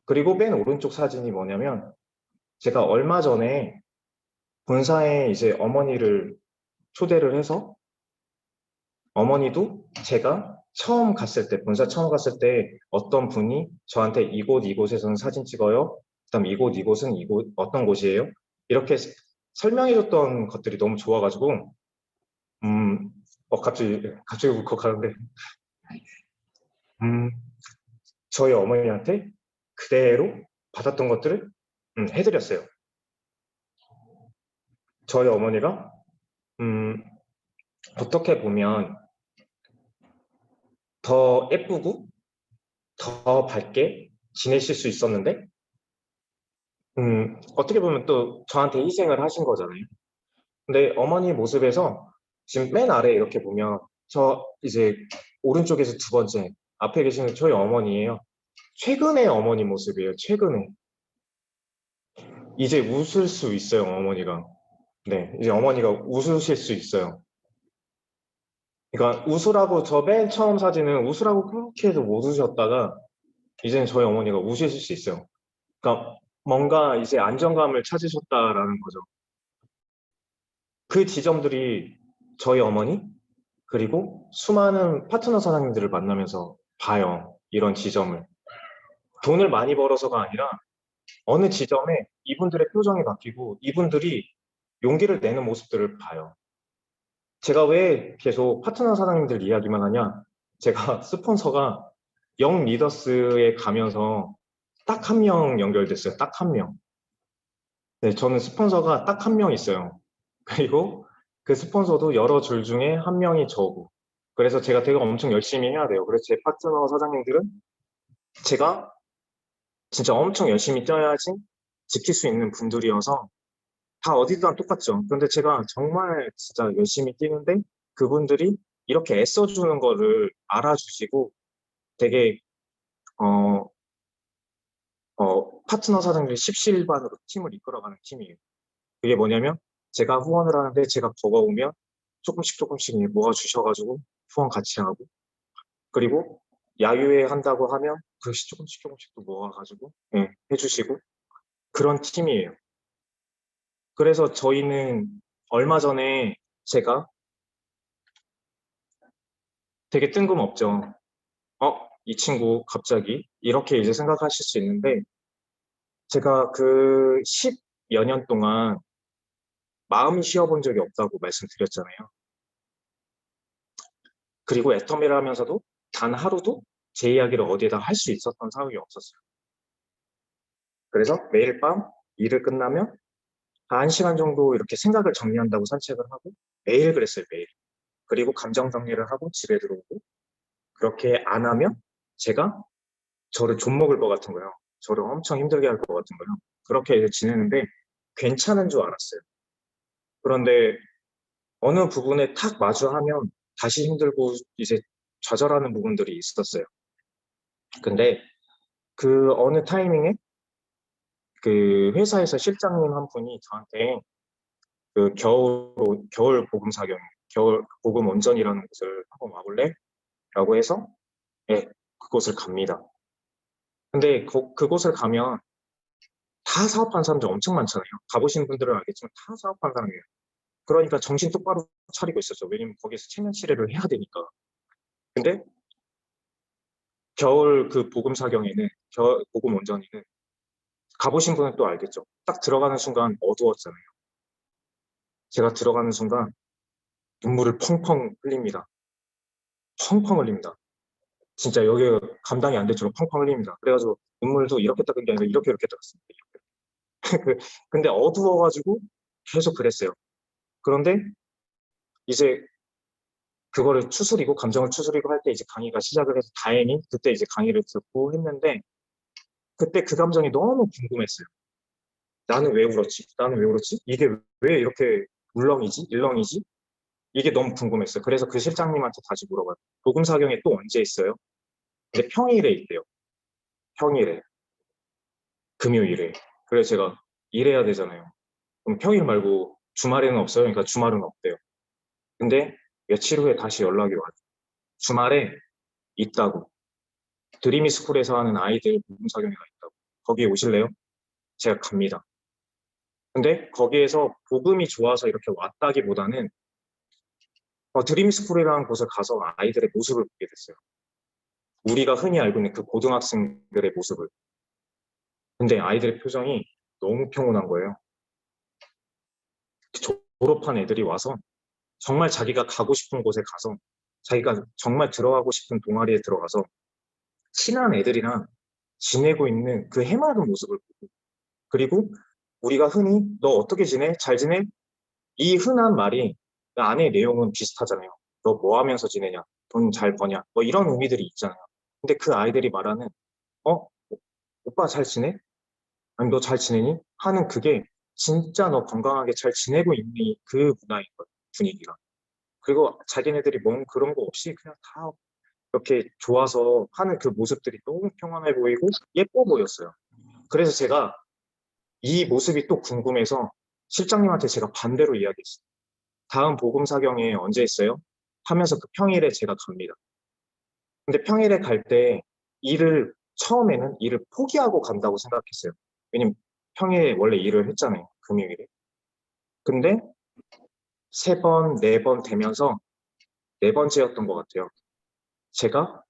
그리고 맨 오른쪽 사진이 뭐냐면 제가 얼마 전에 본사에 이제 어머니를 초대를 해서 어머니도 제가 처음 갔을 때, 본사 처음 갔을 때 어떤 분이 저한테 이곳에서는 사진 찍어요. 그다음 이곳은 이곳 어떤 곳이에요? 이렇게 설명해줬던 것들이 너무 좋아가지고 갑자기 울컥하는데 저희 어머니한테 그대로 받았던 것들을 해드렸어요. 저희 어머니가 어떻게 보면 더 예쁘고 더 밝게 지내실 수 있었는데 어떻게 보면 또 저한테 희생을 하신 거잖아요. 근데 어머니 모습에서 지금 맨 아래 이렇게 보면 저 이제 오른쪽에서 두 번째 앞에 계시는 저희 어머니예요. 최근의 어머니 모습이에요. 최근에. 이제 웃을 수 있어요, 어머니가. 네, 이제 어머니가 웃으실 수 있어요. 그러니까 웃으라고 저 맨 처음 사진은 웃으라고 그렇게 해도 못 웃으셨다가 이제는 저희 어머니가 웃으실 수 있어요. 그러니까 뭔가 이제 안정감을 찾으셨다라는 거죠. 그 지점들이 저희 어머니 그리고 수많은 파트너 사장님들을 만나면서 봐요. 이런 지점을. 돈을 많이 벌어서가 아니라 어느 지점에 이분들의 표정이 바뀌고 이분들이 용기를 내는 모습들을 봐요. 제가 왜 계속 파트너 사장님들 이야기만 하냐? 제가 스폰서가 영 리더스에 가면서 딱 한 명 연결됐어요. 딱 한 명. 네, 저는 스폰서가 딱 한 명 있어요. 그리고 그 스폰서도 여러 줄 중에 한 명이 저고. 그래서 제가 되게 엄청 열심히 해야 돼요. 그래서 제 파트너 사장님들은 제가 진짜 엄청 열심히 뛰어야지 지킬 수 있는 분들이어서 다 어디든 똑같죠. 근데 제가 정말 진짜 열심히 뛰는데 그분들이 이렇게 애써주는 거를 알아주시고 되게 파트너 사장님들이 십시일반으로 팀을 이끌어가는 팀이에요. 그게 뭐냐면 제가 후원을 하는데 제가 버거우면 조금씩 모아주셔가지고 후원 같이 하고 그리고 야유회 한다고 하면 그것이 조금씩 또 모아가지고 해주시고 그런 팀이에요. 그래서 저희는 얼마 전에 제가 되게 뜬금없죠. 이 친구 갑자기 이렇게 이제 생각하실 수 있는데 제가 그 10여 년 동안 마음이 쉬어본 적이 없다고 말씀드렸잖아요. 그리고 애터미를 하면서도 단 하루도 제 이야기를 어디에다 할 수 있었던 상황이 없었어요. 그래서 매일 밤 일을 끝나면 1시간 정도 이렇게 생각을 정리한다고 산책을 하고 매일 그랬어요, 매일. 그리고 감정 정리를 하고 집에 들어오고 그렇게 안 하면 제가 저를 좀먹을 것 같은 거예요. 저를 엄청 힘들게 할 것 같은 거예요. 그렇게 이제 지내는데 괜찮은 줄 알았어요. 그런데 어느 부분에 탁 마주하면 다시 힘들고 이제 좌절하는 부분들이 있었어요. 근데 그 어느 타이밍에 그 회사에서 실장님 한 분이 저한테 그 겨울 복음 사경, 겨울 복음 원전이라는 곳을 한번 와볼래? 라고 해서 예, 그곳을 갑니다. 근데 그곳을 가면 다 사업하는 사람들 엄청 많잖아요. 가보신 분들은 알겠지만 다 사업하는 사람이에요. 그러니까 정신 똑바로 차리고 있었죠. 왜냐면 거기서 체면 치레를 해야 되니까. 근데 겨울 그 복음 사경에는, 복음 원전에는 가보신 분은 또 알겠죠. 딱 들어가는 순간 어두웠잖아요. 제가 들어가는 순간 눈물을 펑펑 흘립니다. 펑펑 흘립니다. 진짜 여기 감당이 안 될 정도로 펑펑 흘립니다. 그래가지고 눈물도 이렇게 닦은 게 아니라 이렇게 닦았습니다. 근데 어두워가지고 계속 그랬어요. 그런데 이제 그거를 추스리고 감정을 추스리고 할 때 이제 강의가 시작을 해서 다행히 그때 이제 강의를 듣고 했는데 그때 그 감정이 너무 궁금했어요. 나는 왜 울었지? 나는 왜 울었지? 이게 왜 이렇게 울렁이지? 일렁이지? 이게 너무 궁금했어요. 그래서 그 실장님한테 다시 물어봐요. 복음 사경에 또 언제 있어요? 근데 평일에 있대요. 평일에. 금요일에. 그래서 제가 일해야 되잖아요. 그럼 평일 말고 주말에는 없어요? 그러니까 주말은 없대요. 근데 며칠 후에 다시 연락이 와요. 주말에 있다고. 드리미스쿨에서 하는 아이들 복음 사경회가 있다고. 거기에 오실래요? 제가 갑니다. 근데 거기에서 복음이 좋아서 이렇게 왔다기보다는 드림스쿨이라는 곳을 가서 아이들의 모습을 보게 됐어요. 우리가 흔히 알고 있는 그 고등학생들의 모습을. 근데 아이들의 표정이 너무 평온한 거예요. 졸업한 애들이 와서 정말 자기가 가고 싶은 곳에 가서 자기가 정말 들어가고 싶은 동아리에 들어가서 친한 애들이랑 지내고 있는 그 해맑은 모습을 보고 그리고 우리가 흔히 너 어떻게 지내? 잘 지내? 이 흔한 말이 그 안의 내용은 비슷하잖아요. 너 뭐 하면서 지내냐? 돈 잘 버냐? 뭐 이런 의미들이 있잖아요. 근데 그 아이들이 말하는 오빠 잘 지내? 아니 너 잘 지내니? 하는 그게 진짜 너 건강하게 잘 지내고 있니? 그 문화인 거예요. 분위기가. 그리고 자기네들이 뭔 그런 거 없이 그냥 다 이렇게 좋아서 하는 그 모습들이 너무 평안해 보이고 예뻐 보였어요. 그래서 제가 이 모습이 또 궁금해서 실장님한테 제가 반대로 이야기했어요. 다음 복음 사경에 언제 있어요? 하면서 그 평일에 제가 갑니다. 근데 평일에 갈 때 처음에는 일을 포기하고 간다고 생각했어요. 왜냐면 평일에 원래 일을 했잖아요. 금요일에. 근데 3번, 4번 되면서 4번째였던 것 같아요. 제가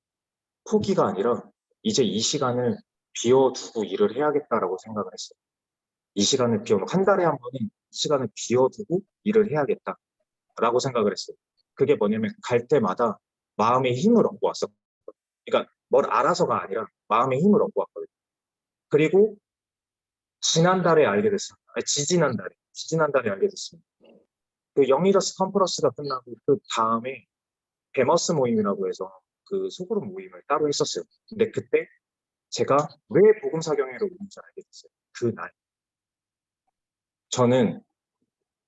포기가 아니라 이제 이 시간을 비워두고 일을 해야겠다라고 생각을 했어요. 이 시간을 비워놓고 한 달에 한 번은 이 시간을 비워두고 일을 해야겠다라고 생각을 했어요. 그게 뭐냐면 갈 때마다 마음의 힘을 얻고 왔었거든요. 그러니까 뭘 알아서가 아니라 마음의 힘을 얻고 왔거든요. 그리고 지난달에 알게 됐습니다. 지지난달에 알게 됐습니다. 그 영리더스 컨퍼런스가 끝나고 그 다음에 베머스 모임이라고 해서 그 소그룹 모임을 따로 했었어요. 근데 그때 제가 왜 복음 사경회로 오는지 알게 됐어요. 그날. 저는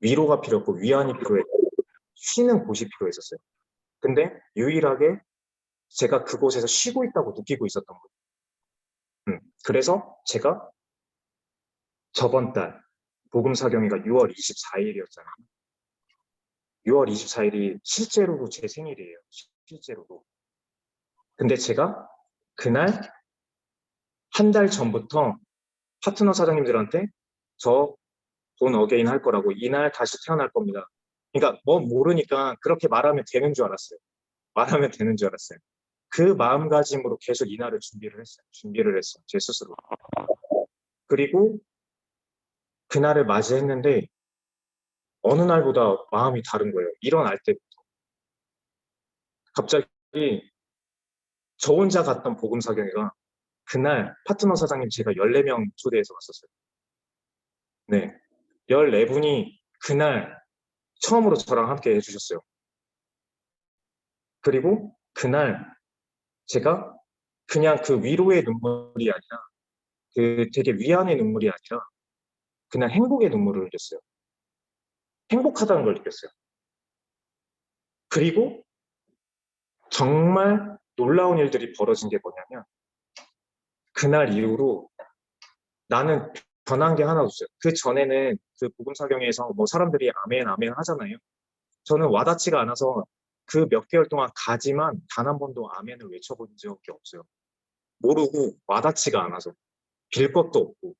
위로가 필요했고 위안이 필요했고 쉬는 곳이 필요했었어요. 근데 유일하게 제가 그곳에서 쉬고 있다고 느끼고 있었던 거예요. 그래서 제가 저번 달 복음 사경회가 6월 24일이었잖아요. 6월 24일이 실제로도 제 생일이에요. 실제로도. 근데 제가 그날 한 달 전부터 파트너 사장님들한테 저 돈 어게인 할 거라고 이날 다시 태어날 겁니다. 그러니까 뭐 모르니까 그렇게 말하면 되는 줄 알았어요. 그 마음가짐으로 계속 이날을 준비를 했어요. 제 스스로. 그리고 그날을 맞이했는데 어느 날보다 마음이 다른 거예요. 일어날 때부터. 갑자기 저 혼자 갔던 복음 사경회가 그날 파트너 사장님 제가 14명 초대해서 왔었어요. 네. 14분이 그날 처음으로 저랑 함께 해주셨어요. 그리고 그날 제가 그냥 그 위로의 눈물이 아니라 그 되게 위안의 눈물이 아니라 그냥 행복의 눈물을 흘렸어요. 행복하다는 걸 느꼈어요. 그리고 정말 놀라운 일들이 벌어진 게 뭐냐면 그날 이후로 나는 변한 게 하나도 없어요. 그 전에는 그 복음사경에서 뭐 사람들이 아멘 아멘 하잖아요. 저는 와닿지가 않아서 그 몇 개월 동안 가지만 단 한 번도 아멘을 외쳐본 적이 없어요. 모르고 와닿지가 않아서 빌 것도 없고.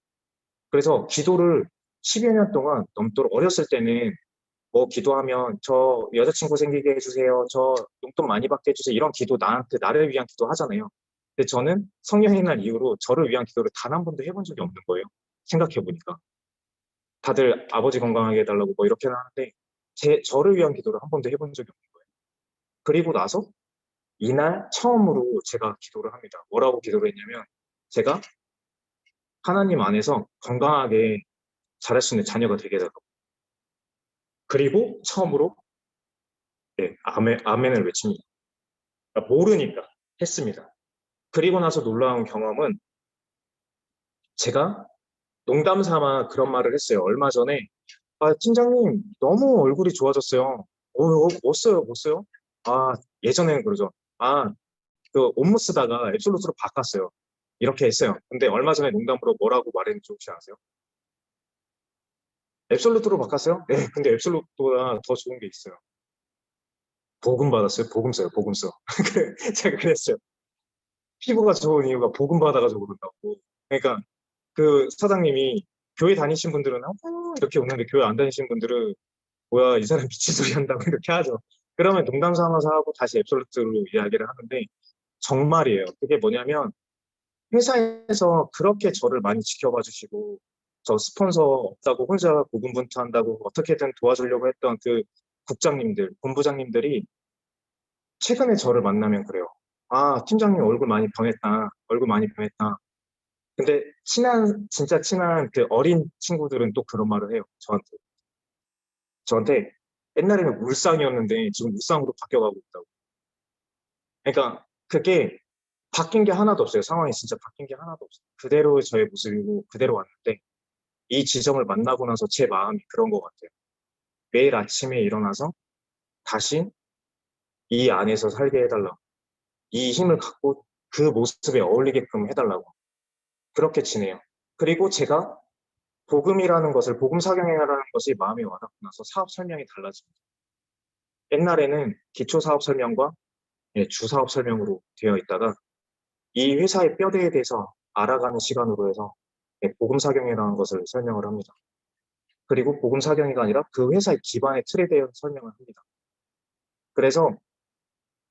그래서 기도를 10여 년 동안 넘도록 어렸을 때는 뭐 기도하면 저 여자친구 생기게 해주세요. 저 용돈 많이 받게 해주세요. 이런 기도 나를 위한 기도 하잖아요. 근데 저는 성령의 날 이후로 저를 위한 기도를 단 한 번도 해본 적이 없는 거예요. 생각해보니까. 다들 아버지 건강하게 해달라고 뭐 이렇게 하는데 저를 위한 기도를 한 번도 해본 적이 없는 거예요. 그리고 나서 이날 처음으로 제가 기도를 합니다. 뭐라고 기도를 했냐면 제가 하나님 안에서 건강하게 자랄 수 있는 자녀가 되게 해달라고. 그리고 처음으로 아멘을 외칩니다. 그러니까 모르니까 했습니다. 그리고 나서 놀라운 경험은 제가 농담 삼아 그런 말을 했어요. 얼마 전에 팀장님 너무 얼굴이 좋아졌어요. 못 써요? 예전에는 그러죠. 그 옷 못 쓰다가 앱솔루트로 바꿨어요. 이렇게 했어요. 근데 얼마 전에 농담으로 뭐라고 말했는지 혹시 아세요? 앱솔루트로 바꿨어요? 네, 근데 앱솔루트보다 더 좋은 게 있어요. 복음 받았어요? 복음 써요, 복음 써. 제가 그랬어요. 피부가 좋은 이유가 복음 받아가지고 그런다고. 그러니까 그 사장님이 교회 다니신 분들은 이렇게 웃는데 교회 안 다니신 분들은 뭐야 이 사람 미친 소리 한다고 이렇게 하죠. 그러면 농담 삼아서 하고 다시 앱솔루트로 이야기를 하는데 정말이에요. 그게 뭐냐면 회사에서 그렇게 저를 많이 지켜봐 주시고 저 스폰서 없다고 혼자 고군분투한다고 어떻게든 도와주려고 했던 그 국장님들, 본부장님들이 최근에 저를 만나면 그래요. 팀장님 얼굴 많이 변했다. 얼굴 많이 변했다. 근데 진짜 친한 그 어린 친구들은 또 그런 말을 해요. 저한테 옛날에는 울상이었는데 지금 울상으로 바뀌어가고 있다고. 그러니까 그게 바뀐 게 하나도 없어요. 상황이 진짜 바뀐 게 하나도 없어요. 그대로 저의 모습이고 그대로 왔는데 이 지점을 만나고 나서 제 마음이 그런 것 같아요. 매일 아침에 일어나서 다시 이 안에서 살게 해달라고. 이 힘을 갖고 그 모습에 어울리게끔 해달라고. 그렇게 지내요. 그리고 제가 복음이라는 것을, 복음사경이라는 것이 마음에 와닿고 나서 사업 설명이 달라집니다. 옛날에는 기초사업 설명과 주사업 설명으로 되어 있다가 이 회사의 뼈대에 대해서 알아가는 시간으로 해서 복음사경이라는 것을 설명을 합니다. 그리고 복음사경이가 아니라 그 회사의 기반의 틀에 대해 설명을 합니다. 그래서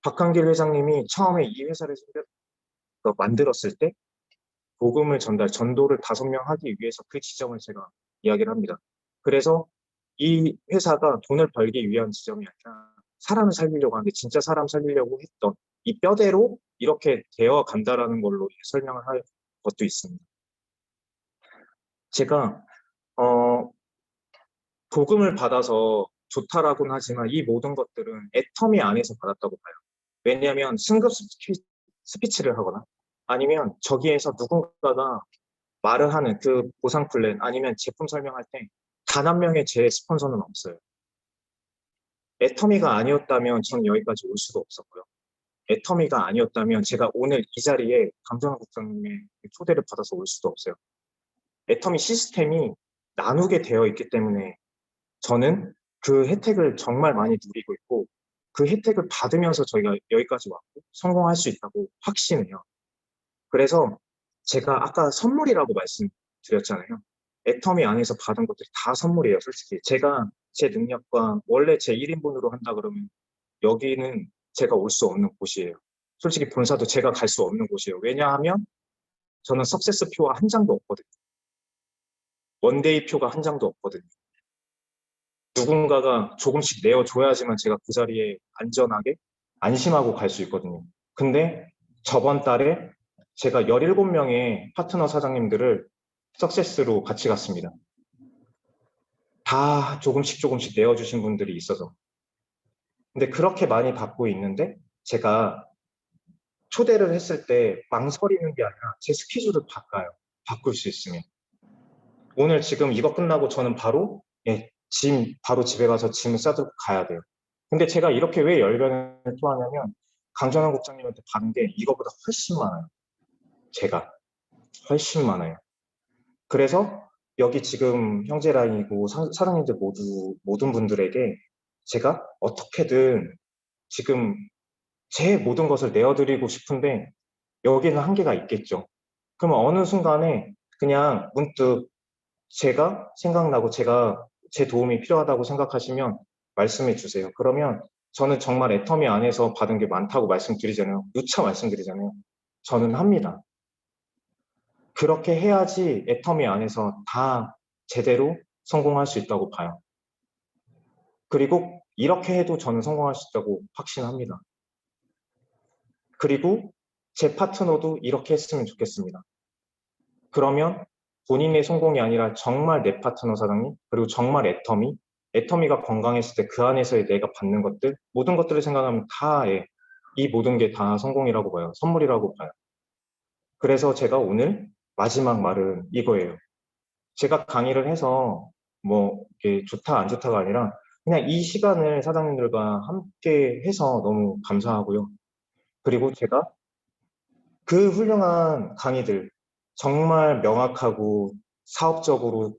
박한길 회장님이 처음에 이 회사를 만들었을 때 복음을 전도를 5명 하기 위해서 그 지점을 제가 이야기를 합니다. 그래서 이 회사가 돈을 벌기 위한 지점이 아니라 사람을 살리려고 하는데 진짜 사람 살리려고 했던 이 뼈대로 이렇게 되어 간다라는 걸로 설명을 할 것도 있습니다. 제가 복음을 받아서 좋다라고는 하지만 이 모든 것들은 애터미 안에서 받았다고 봐요. 왜냐하면 승급 스피치를 하거나 아니면 저기에서 누군가가 말을 하는 그 보상 플랜 아니면 제품 설명할 때 단 한 명의 제 스폰서는 없어요. 애터미가 아니었다면 전 여기까지 올 수도 없었고요. 애터미가 아니었다면 제가 오늘 이 자리에 강정환 국장님의 초대를 받아서 올 수도 없어요. 애터미 시스템이 나누게 되어 있기 때문에 저는 그 혜택을 정말 많이 누리고 있고 그 혜택을 받으면서 저희가 여기까지 왔고 성공할 수 있다고 확신해요. 그래서 제가 아까 선물이라고 말씀드렸잖아요. 애터미 안에서 받은 것들이 다 선물이에요, 솔직히. 제가 제 능력과 원래 제 1인분으로 한다 그러면 여기는 제가 올 수 없는 곳이에요. 솔직히 본사도 제가 갈 수 없는 곳이에요. 왜냐하면 저는 석세스 표가 한 장도 없거든요. 원데이 표가 한 장도 없거든요. 누군가가 조금씩 내어줘야지만 제가 그 자리에 안전하게 안심하고 갈 수 있거든요. 근데 저번 달에 제가 17명의 파트너 사장님들을 석세스로 같이 갔습니다. 다 조금씩 내어주신 분들이 있어서. 근데 그렇게 많이 받고 있는데 제가 초대를 했을 때 망설이는 게 아니라 제 스케줄을 바꿀 수 있으면. 오늘 지금 이거 끝나고 저는 바로 바로 집에 가서 짐을 싸들고 가야 돼요. 근데 제가 이렇게 왜 열변을 토하냐면 강전환 국장님한테 받은 게 이거보다 훨씬 많아요. 제가 훨씬 많아요. 그래서 여기 지금 형제 라인이고 사장님들 모든 분들에게 제가 어떻게든 지금 제 모든 것을 내어드리고 싶은데 여기는 한계가 있겠죠. 그러면 어느 순간에 그냥 문득 제가 생각나고 제 도움이 필요하다고 생각하시면 말씀해 주세요. 그러면 저는 정말 애터미 안에서 받은 게 많다고 말씀드리잖아요. 누차 말씀드리잖아요. 저는 합니다. 그렇게 해야지 애터미 안에서 다 제대로 성공할 수 있다고 봐요. 그리고 이렇게 해도 저는 성공할 수 있다고 확신합니다. 그리고 제 파트너도 이렇게 했으면 좋겠습니다. 그러면 본인의 성공이 아니라 정말 내 파트너 사장님, 그리고 정말 애터미가 건강했을 때 그 안에서의 내가 받는 것들, 모든 것들을 생각하면 이 모든 게 다 성공이라고 봐요. 선물이라고 봐요. 그래서 제가 오늘 마지막 말은 이거예요. 제가 강의를 해서 뭐 이게 좋다 안 좋다가 아니라 그냥 이 시간을 사장님들과 함께 해서 너무 감사하고요. 그리고 제가 그 훌륭한 강의들, 정말 명확하고 사업적으로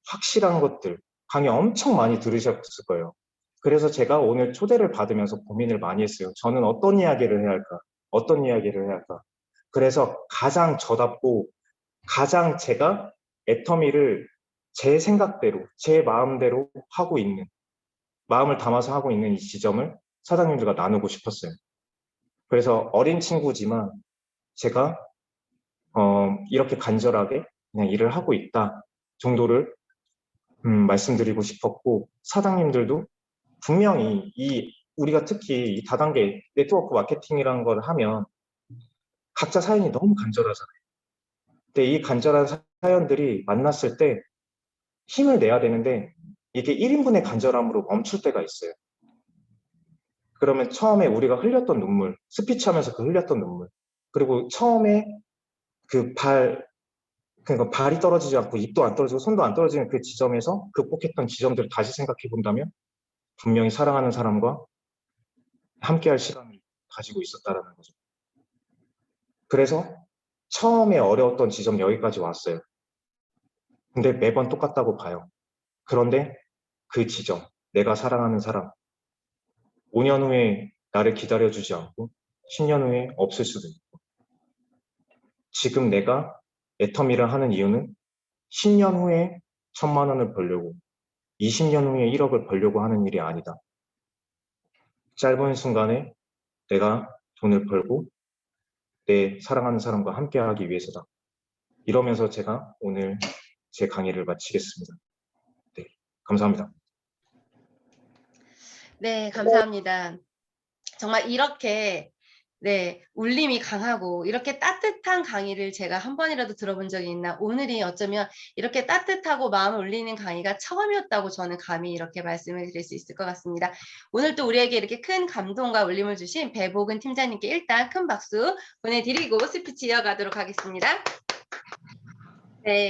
확실한 것들, 강의 엄청 많이 들으셨을 거예요. 그래서 제가 오늘 초대를 받으면서 고민을 많이 했어요. 저는 어떤 이야기를 해야 할까? 어떤 이야기를 해야 할까? 그래서 가장 저답고 가장 제가 애터미를 제 생각대로, 제 마음대로 하고 있는, 마음을 담아서 하고 있는 이 지점을 사장님들과 나누고 싶었어요. 그래서 어린 친구지만 제가 이렇게 간절하게 그냥 일을 하고 있다 정도를 말씀드리고 싶었고, 사장님들도 분명히 우리가 특히 이 다단계 네트워크 마케팅이라는 걸 하면 각자 사연이 너무 간절하잖아요. 근데 이 간절한 사연들이 만났을 때 힘을 내야 되는데 이게 1인분의 간절함으로 멈출 때가 있어요. 그러면 처음에 우리가 흘렸던 눈물, 스피치 하면서 그 흘렸던 눈물, 그리고 처음에 그러니까 발이 떨어지지 않고 입도 안 떨어지고 손도 안 떨어지는 그 지점에서 극복했던 지점들을 다시 생각해 본다면 분명히 사랑하는 사람과 함께할 시간을 가지고 있었다라는 거죠. 그래서 처음에 어려웠던 지점 여기까지 왔어요. 근데 매번 똑같다고 봐요. 그런데 그 지점, 내가 사랑하는 사람, 5년 후에 나를 기다려주지 않고 10년 후에 없을 수도 있고, 지금 내가 애터미를 하는 이유는 10년 후에 1,000만 원을 벌려고 20년 후에 1억을 벌려고 하는 일이 아니다. 짧은 순간에 내가 돈을 벌고 내 사랑하는 사람과 함께하기 위해서다. 이러면서 제가 오늘 제 강의를 마치겠습니다. 네, 감사합니다. 네, 감사합니다. 정말 이렇게 울림이 강하고 이렇게 따뜻한 강의를 제가 한 번이라도 들어본 적이 있나, 오늘이 어쩌면 이렇게 따뜻하고 마음을 울리는 강의가 처음이었다고 저는 감히 이렇게 말씀을 드릴 수 있을 것 같습니다. 오늘 또 우리에게 이렇게 큰 감동과 울림을 주신 배복은 팀장님께 일단 큰 박수 보내드리고 스피치 이어가도록 하겠습니다. 네.